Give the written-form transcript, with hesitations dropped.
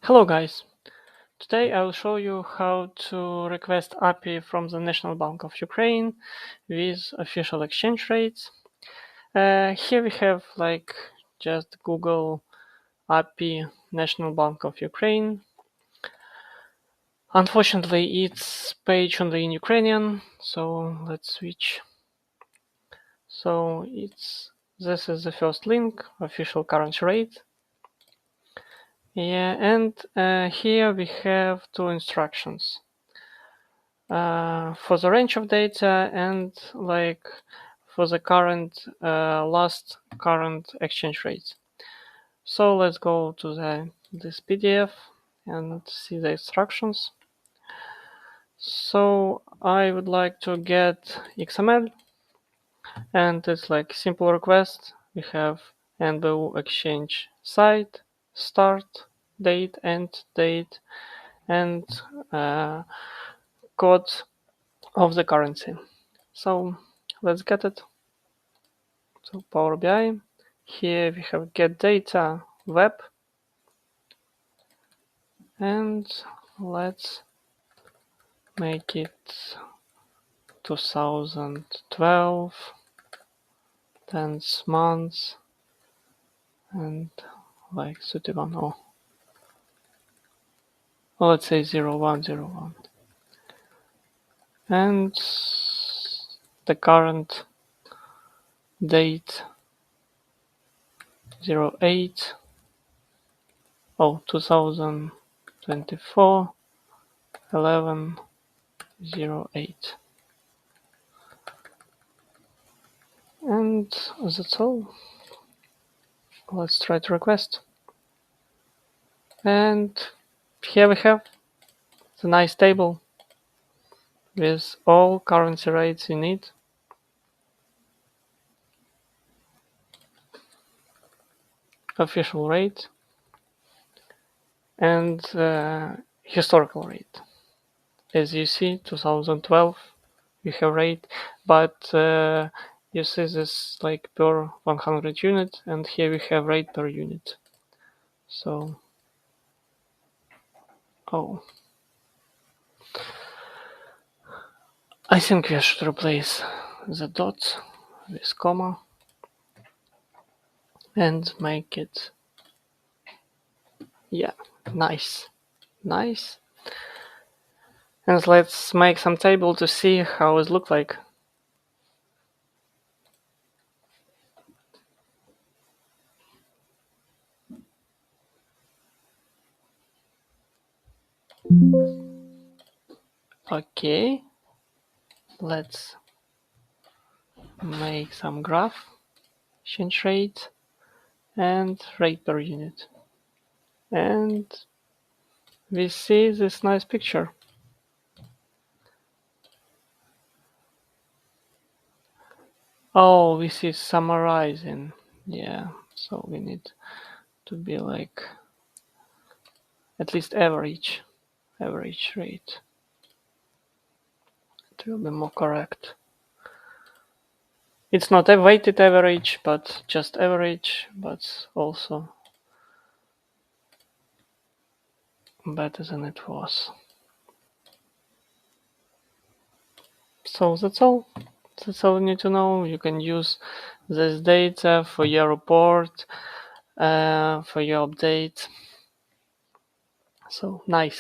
Hello guys, today I will show you how to request API from the National Bank of Ukraine with official exchange rates. Here we have just Google API National Bank of Ukraine. Unfortunately it's page only in Ukrainian, so let's switch. So this is the first link, official currency rate. Yeah, and here we have two instructions. For the range of data and for the current last current exchange rates. So let's go to this PDF and see the instructions. So I would like to get XML, and it's like simple request. We have NBU exchange site, start, date, end date, and code of the currency. So let's get it. So Power BI. Here we have get data web, and let's make it 2012, 10th month, and like 31. Let's say 0101. And the current date 08 2024 11/08. And that's all. Let's try to request. And here we have the nice table with all currency rates in it. Official rate and historical rate. As you see, 2012 we have rate, but you see this like per 100 unit, and here we have rate per unit. So, I think we should replace the dot with comma and make it, yeah, nice. And let's make some table to see how it look like. Okay, let's make some graph, exchange rate and rate per unit. And we see this nice picture. Oh, we see summarizing. Yeah, so we need to be like at least average rate. It will be more correct. It's not a weighted average, but just average, but also better than it was. So that's all. That's all you need to know. You can use this data for your report, for your update. So nice.